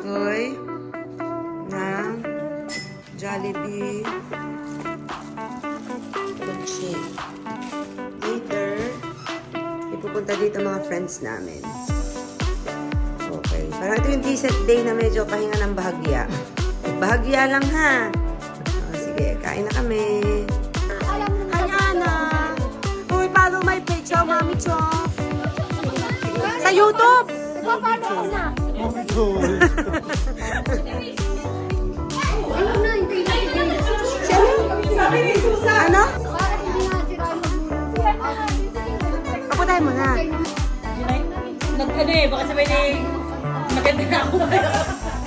Hoy, ng Jollibee milkshake. Later, ipupunta dito mga friends namin. Okay. Parang ito yung decent day na medyo pahinga ng bahagya. Bahagya lang ha. Sige, kain na kami. Hi, Ana. Uy, follow my page, oh, Mami Chong. Sa YouTube. Paano ko na? Ano? Papatay mo na. Nag-ano eh, baka sabay na maganda na ako.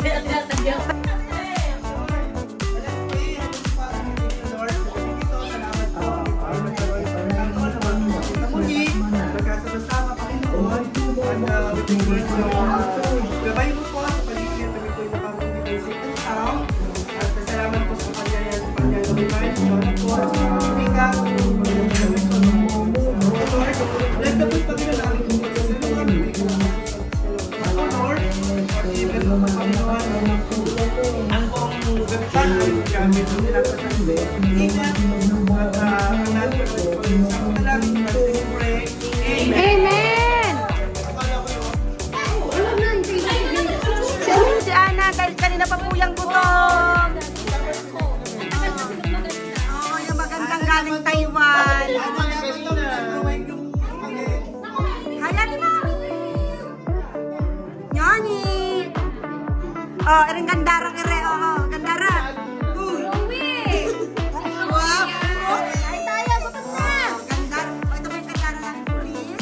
Kaya tinatagyan. Gabay mo po sa paligid kami po ipapamigay sa inyong tao. At salamat po sa pagkagawin po sa Pilipinas. Nagdabot pa din ang aming tungkol sa sinuwan. Lord, forgiven mo sa Panginoon. Ang buong gagtan ay gamit mo nila sa sarili. Ingat at ang natin po sa panalangin natin pray. Amen! Si Ana, kanina pa po yung gutom. Oh, yung magandang galing Taiwan. Hi, Ate Mami. Nyoni. Oh, iring gandara kere. Oh, gandara. Gandara. Oh, ito ba yung gandara natin, please?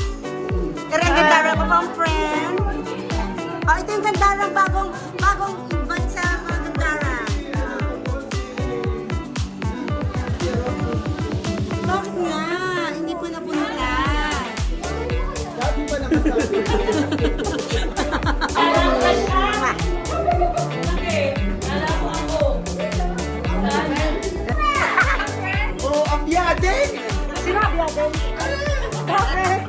Iring gandara ko pang friend. Oh, ito yung gandara bagong invite sa mga gandara. Bakit nga? Hindi po napunta. Oh, ang biyadeng! Sino ang biyadeng? Bakit?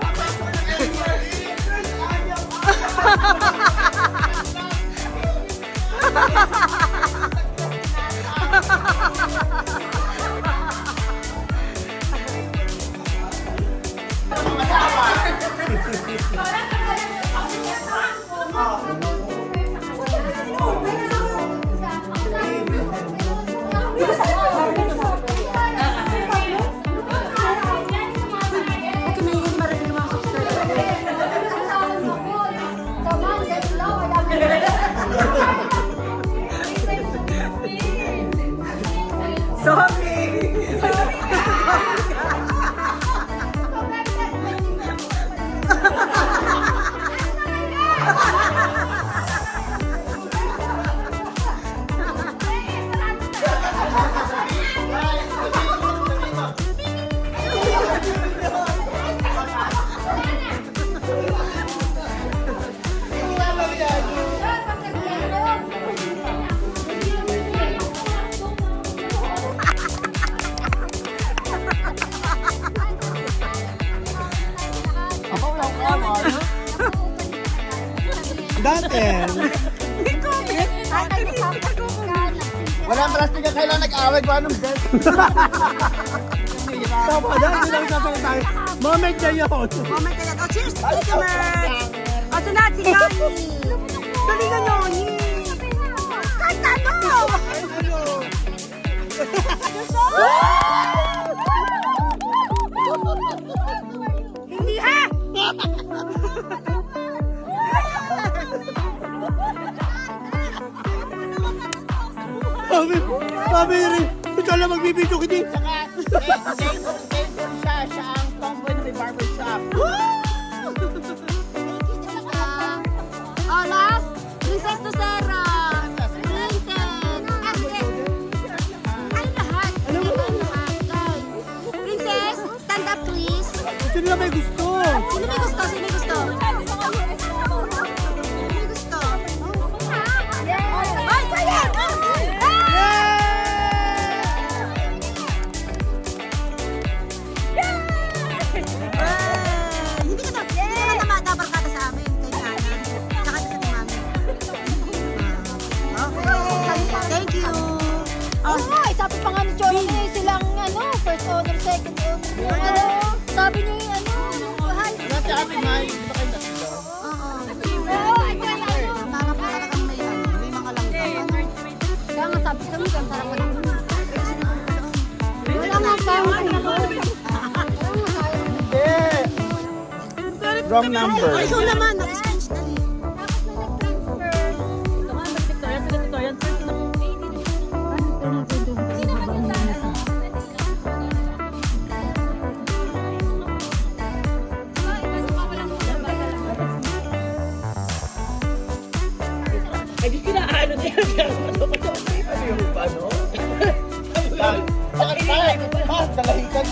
Dati. Walang plastic na kailan nag-away ko anong best. Tama na, hindi lang sasagot tayo. Moment na yun. Moment na yan. Oh, cheers! Thank you, Merck! Ito na, si Johnny. Dali na, Johnny. Kahit ano. Hindi ha! Sabi rin, ikaw lang magbibidyo kiti. Siya ang tomboy na may barbershop. Olas, Princess Lucera, Princess, ay lahat. Princess, stand up please. Sino na may gusto? Sino may gusto? Sino may gusto? Ay, kaya! Hindi ka na nabarkada sa amin. Kay Nana. Tsaka sa mami. Okay. Thank you. Oo nga, sabi pa nga ni Cholo na silang first honor, second honor. Sabi niya yung mahal. Dati atin may, di ba kayo dito? Oo. Para pa talagang may mga langgam. Kaya nga sabi sa mga sarap ka lang. Wala nga sayang. Wrong number. Ikaw naman, nag-speech na rin. Ay, di kinaano niya. Ano yung ano? Bakit tayo? Dalahikan.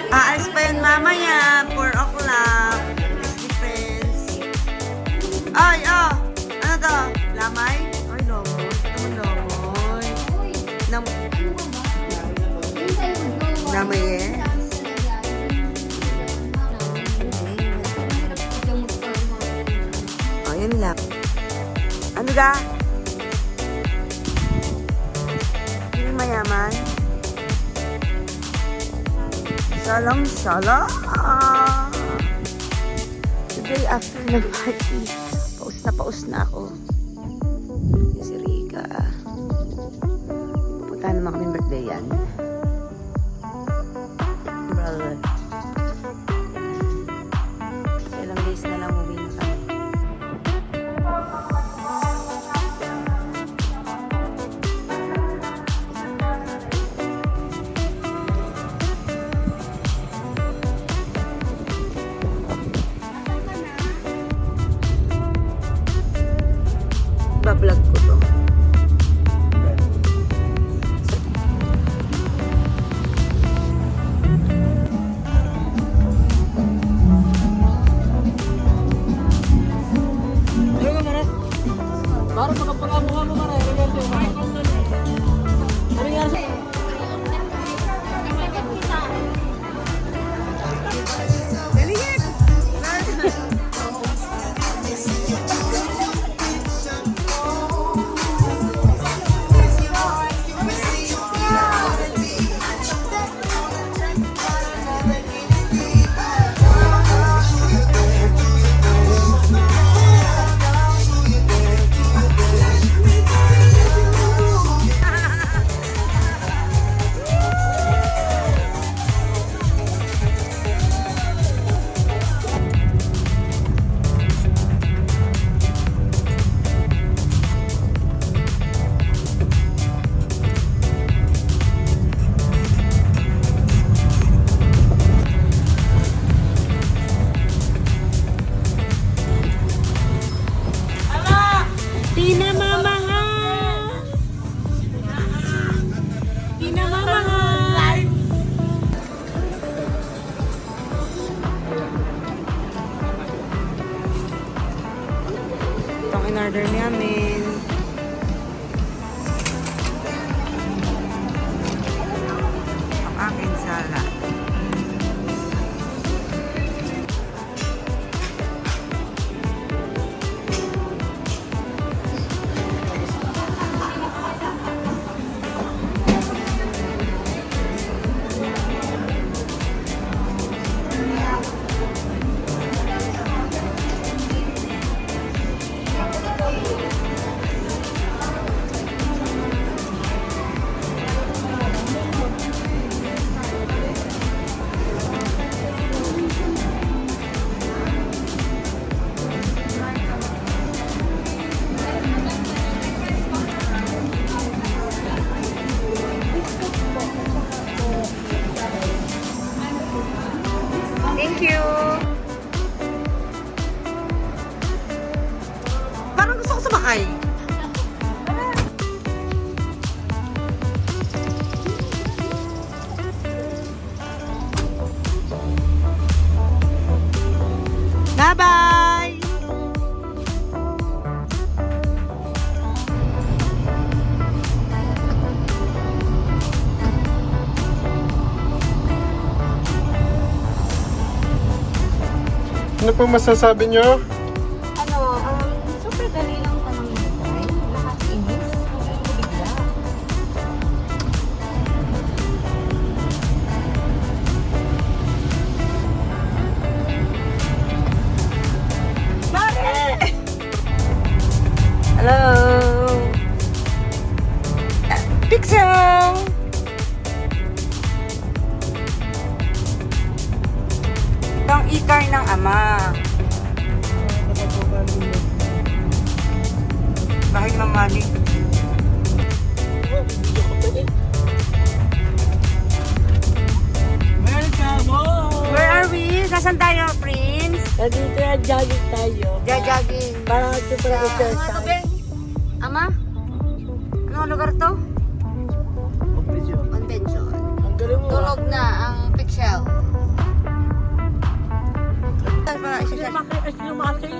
Aalis pa yun mamaya, 4 o'clock. It's difference. Ay, oh! Ano to? Lamay? Ay, lamoy. Ito mo lamoy. Lamay eh? Oh, yun lang. Ano ga? Hindi mayaman? Salam. Today after ng party, paus na ako. Yung si Rika. Pupunta naman kami birthday yan. Brother. Ilang days na lang uwi na kami. Bablog ko to. Thank you. Parang gusto ko sumakay. Bye-bye! Ano po masasabi nyo? Super dali lang tanong yun. Nakakainis. Bigla. Hello! Pixel! Ito ang e-car ng ama. Bakit mamali? Where are we? Nasaan tayo, Prince? Nandito na jogging tayo. Jajaging. Parang super exercise. Ama? Anong lugar to? Convention. Ang galing mo. Tulog na ang Pixel. Para exercise. Lumaki.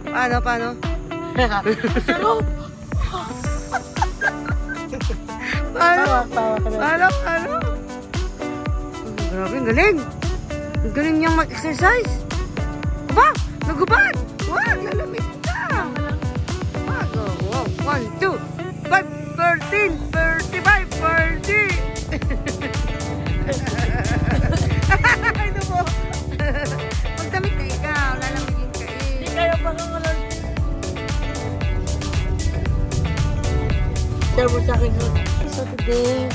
Paano? Sarap. Paano? Grabe, ang galing. Ang galing niyang mag-exercise. Aba, nagubad. Wag, lalamig ka. Wag, oh, 1, 2, 5, 13, 35, 40. Ano mo? Magdamit na ikaw, lalamigin ka eh. Hindi kayo pangangalan. Share mo sa akin nun. So today,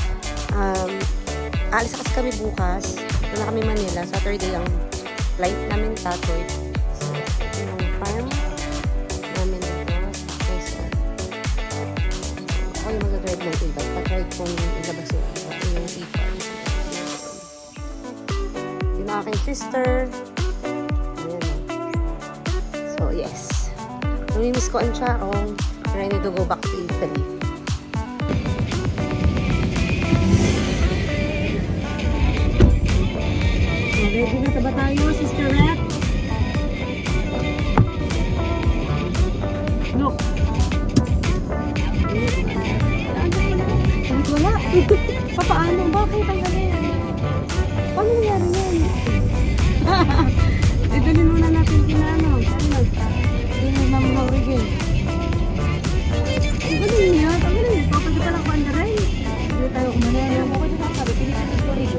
alis na kasi kami bukas. Ito na kami Manila. Saturday ang flight namin sa Tatoy. So, ito yung farm namin dito sa Quezon. So, ako yung mag-drive ng iba. Pag-drive ko yung ilabas yung iba. Yung e-farm. Yung aking sister. Ayan o. So, yes. Namimiss ko ang Charong. Pero I need to go back to Italy. Ready na ba tayo, Sister Rep? No. Bakit wala? Papaano? Bakit ang galing? Paano nangyari yan? Idalin muna natin kinano. Hindi mo naman maurigin. Ang galing niya. Ang galing. Pwede pa lang pandaray. Hindi tayo kumain. Ano ko dito sabi? Pilipinas ko rin.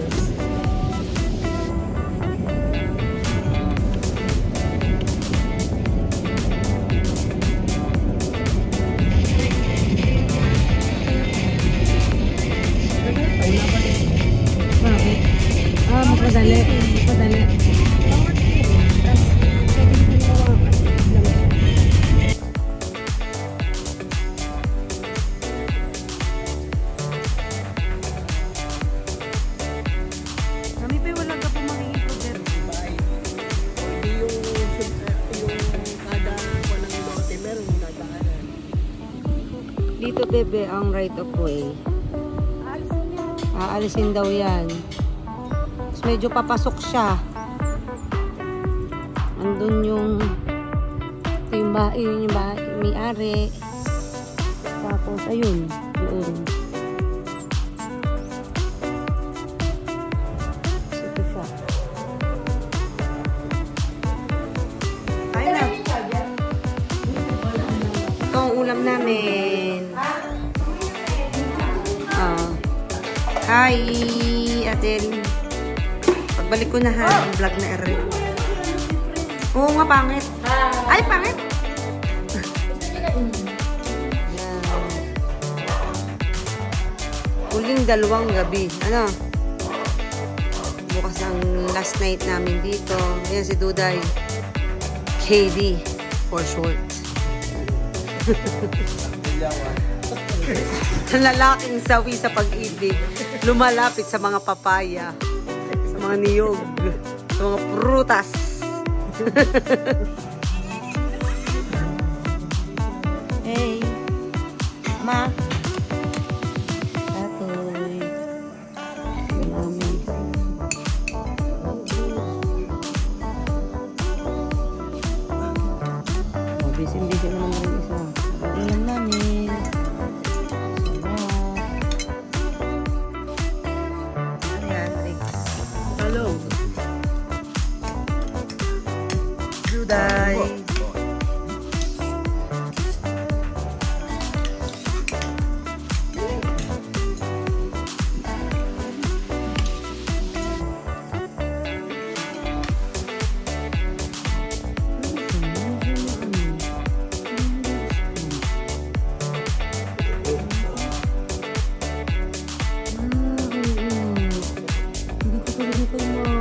Bakit? Mapadali. Mapadali. Kami pa wala ka po magiging product. Hindi yung kada walang lote, meron yung dadaanan. Dito, bebe, ang right of way. Aalisin daw yan. Tapos medyo papasok siya. Andun yung may-ari. Tapos, ayun. Doon. Ito siya. Kain na. Ito ang ulam namin. Hi, Adel. Pagbalik ko na ha, ang vlog na ere. Oo nga, pangit. Ay, pangit. Yan. Huling 2 gabi. Ano? Bukas ang last night namin dito. Ayan si Duday. KD for short. Ang lalaking sawi sa pag-ibig, lumalapit sa mga papaya, sa mga niyog. sa mga prutas. Hey, Ma. Tatoy. Mami. Oh, busy-busy naman ng isa. Tingnan namin. Sarap. Ayan, Rex. Hello. Juday. Hindi ko talaga ito mara.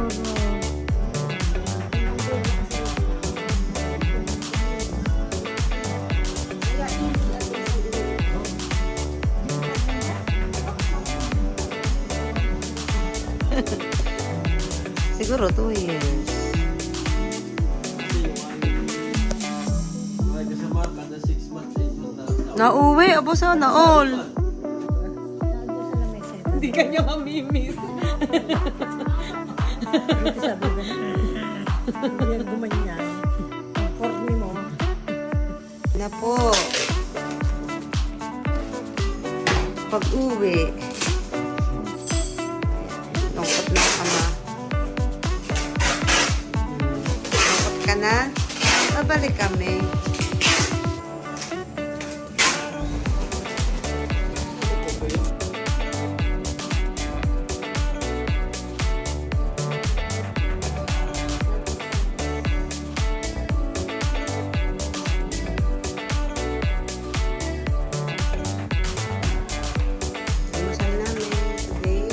Siguro 2 years. Nauwi, abo sana all. Hindi kanya mamimiss. Hindi yan gumanyan. Ang corny mo. Na po. Pag-uwi. Lungkot na ka, Ma. Lungkot ka na? Babalik kami. Masal namin today.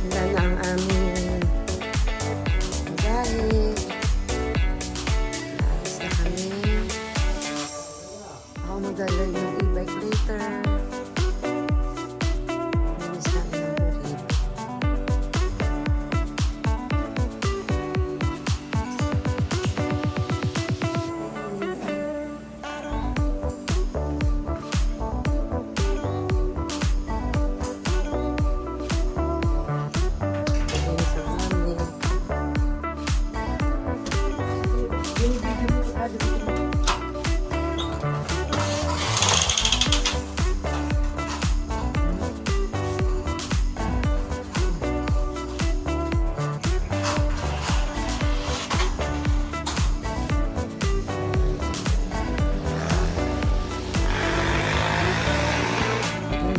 Handa na ang aming magahe. Naalis na kami. Ako magdalay ng e-bike later. Naalis na ang bukid.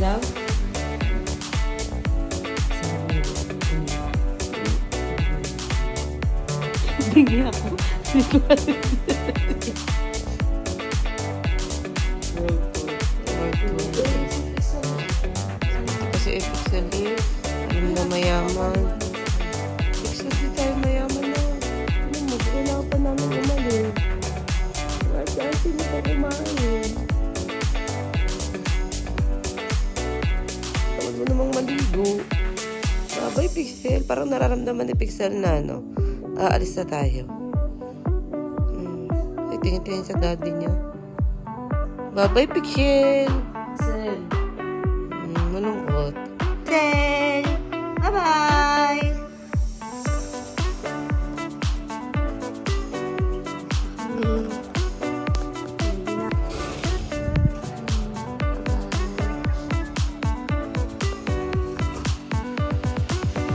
Daw? Tingin ako. Kasi Pixel A, alam na mayaman. Pixel di tayo mayaman na. Alam mo, kailangan pa namin umalis. Dahil sino pa kumain. Tawag mo namang maligo. Bye, Pixel. Parang nararamdaman ni Pixel na, no? Aalis na tayo. Ay, tingin-tingin sa daddy niya. Bye-bye, Pixel. Sel. Malungkot. Pixel! Bye-bye!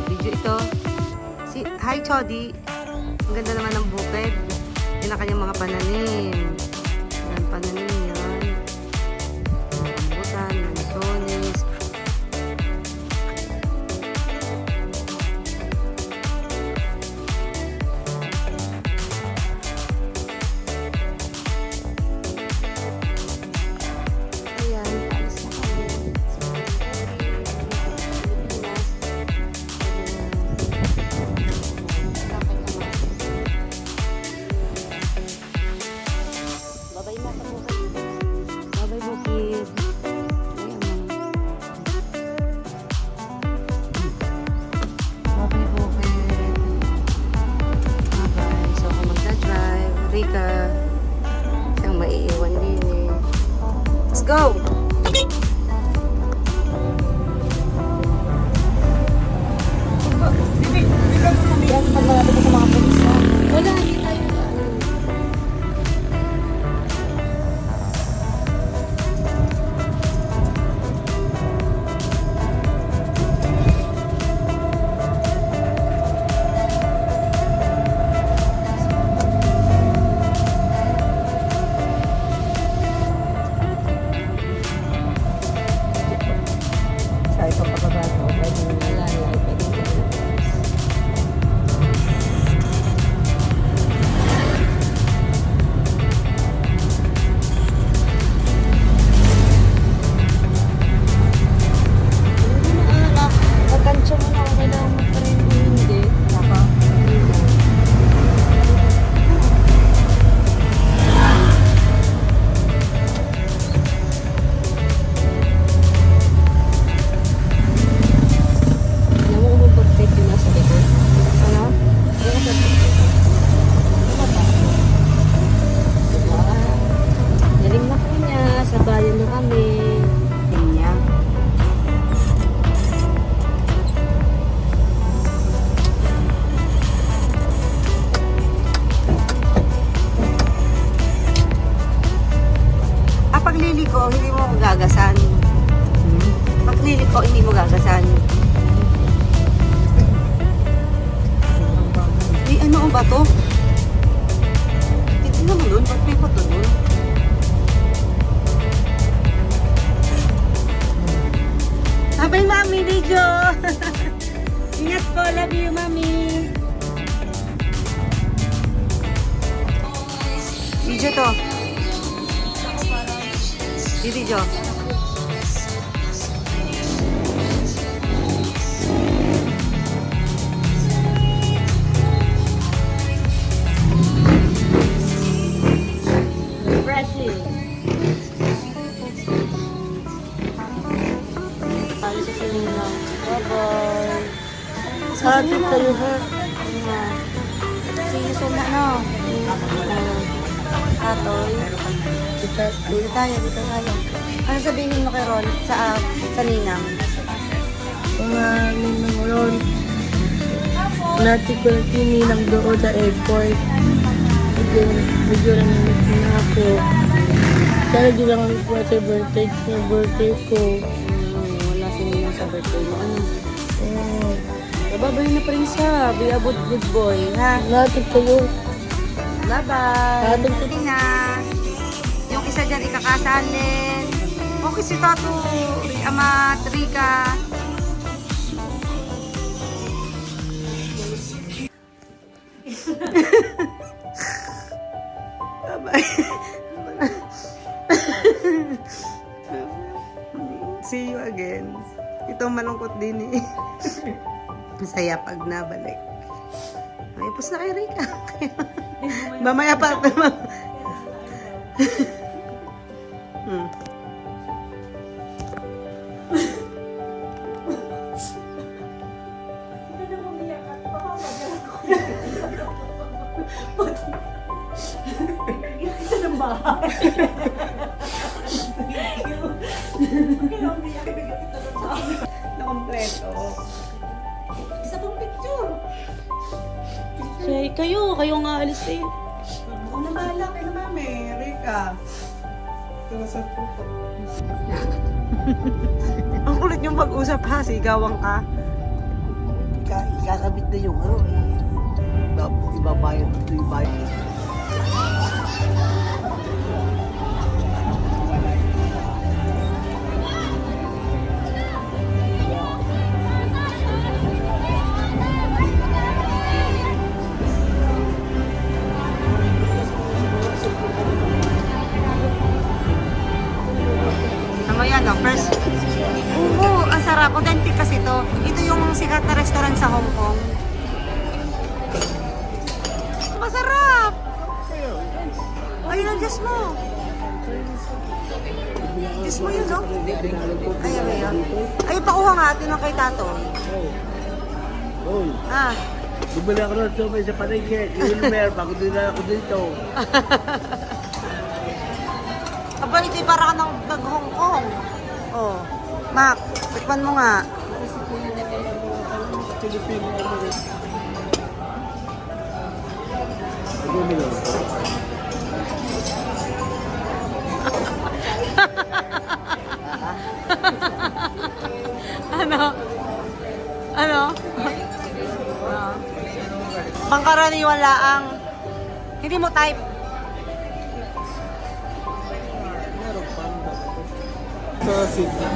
Video ito. Hi, Chody. Ang ganda naman ng bukid. Yan ang kanyang mga pananim. Yan, pananim yan. Rambutan, lansones. Ayan, paalis na kami. go! Wala, hindi tayo. Sa ito pababa ko, pwede nalalay, pwede nalalay. Pagkansya mo na, kailangan mo pa rin hindi. Naka. Alam mo kung mag-perfect yun nasa likod? Ano? Ano ka perfect? Ano ba? Diba? Galing na po niya. Sa bayan na kami. Niya. Pagliliko, hindi mo gagasan. Pagliliko, hindi mo gagasan. Ay, ano ba to? Tignan mo dun, ba't may photo dun? Abay, Mami, video! Ingat po, love you, Mami! Video to. Video. Refreshing. Paano sa sinila? Bye-bye. Sabi kayo ha. See you soon na, no? Atoy. Dito tayo, dito tayo. Ano sabihin mo kay Ron sa Ninang? Mga ninang ron. Natin ko na tininang doon sa airport. Medyo nanginig na ako. Sana di lang ako sa birthday ko. Wala si Ninang sa birthday mo. Ano? Oo. Babay na pa rin siya. Be a good boy, ha? Natin kayo. Bye-bye! Ating Hindi na. Yung isa dyan, ikakasalin. Okay si Tato. Amat, Rika. Bye-bye. See you again. Ito malungkot din eh. Masaya pag nabalik. Ay, pus na kay Rika. Mamaya pa. Hmm. Na-kompleto. Isa pang picture. Shay, kayo nga alis eh. Ako na bahala kay na mami, Rika. Ito na sa puto. Ang kulit yung pag-usap ha, sigawang ka. Ikakabit na yung ano eh. Ibabayad ito yung bayad. Ano yan, no? First. Oo, ang sarap. Authentic kasi to. Ito yung sikat na restaurant sa Hong Kong. Masarap! Ayun ang Diyos mo. Diyos mo yun, no? Ayun, ayun. Ay, pakuha nga atin ng kay Tato. Oy, Ah, bumili ako ng sumay sa palengke. Yung numero, bago din ako dito. Aba, ito para ka ng nag-Hong Kong. Oh. Mac, tikman mo nga. Filipino ano rin. Ano? Ano? Pangkaraniwan laang. Hindi mo type. Meron pa. Sa Sydney.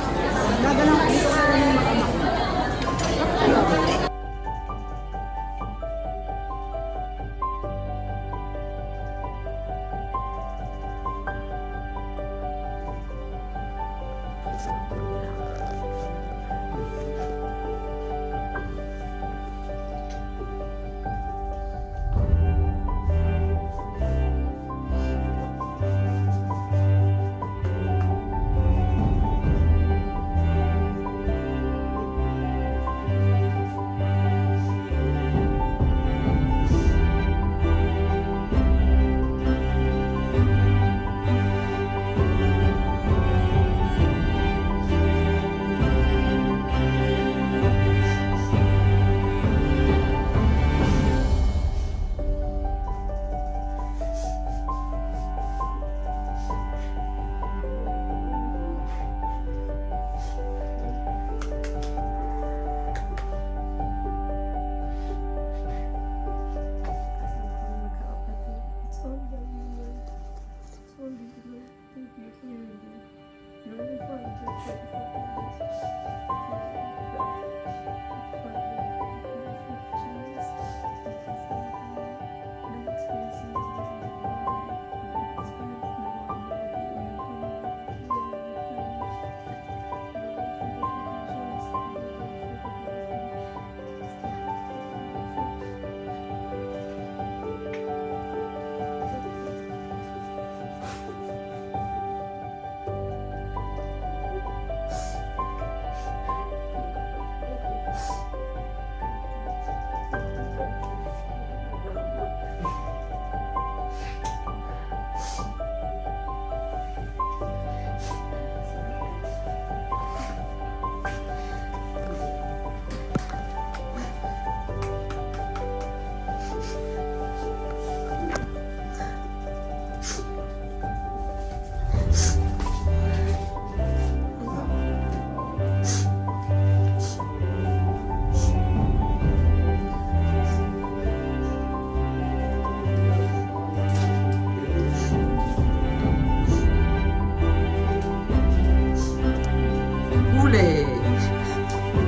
Huli.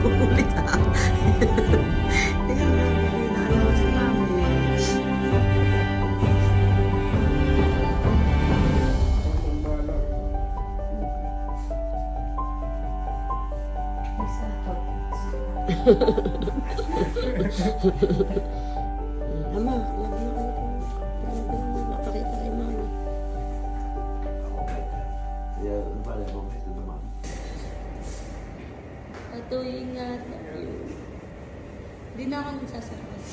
Huli ka. Tingnan mo, nakalawas si Mami. Ama, lagi na kayo po. Napakita kay Mami. Patuloy nga tayo. Hindi na ako nagsasarkas.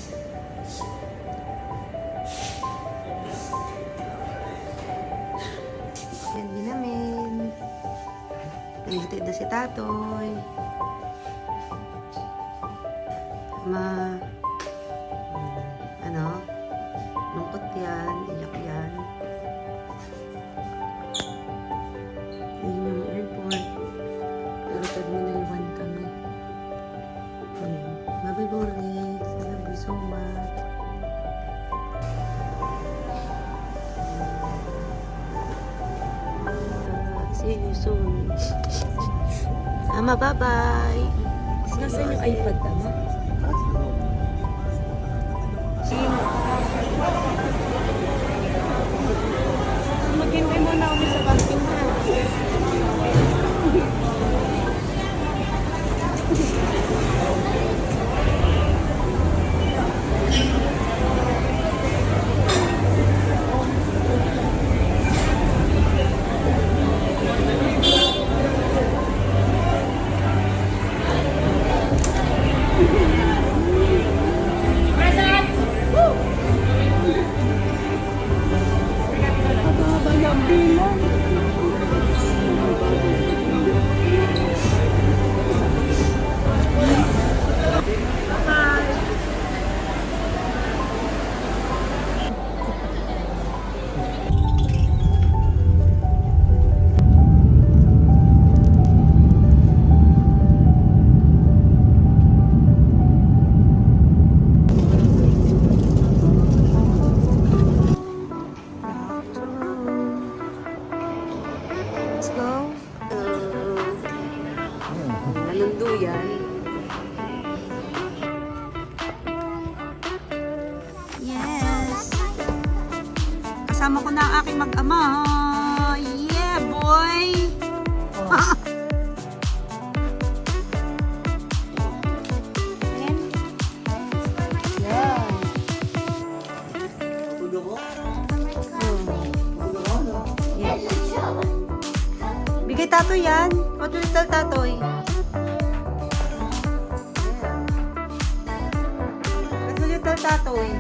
Yan din namin. Nandito na si Tatoy. Ma, ano? Lungkot yan, iyak yan. Yun yung airport. Pero terminal 1 kami. Baby Boris, I love you so much. See you soon. Ama, bye-bye. Nasaan yung iPad tama? Maghintay muna kami sa parking na. Haba ng bilang. yan. Yes. Kasama ko na ang aking mag-ama. Yeah, boy. Tulo ko? Bigay tatoy yan. What will tell tatoy? What will you tell tatoy?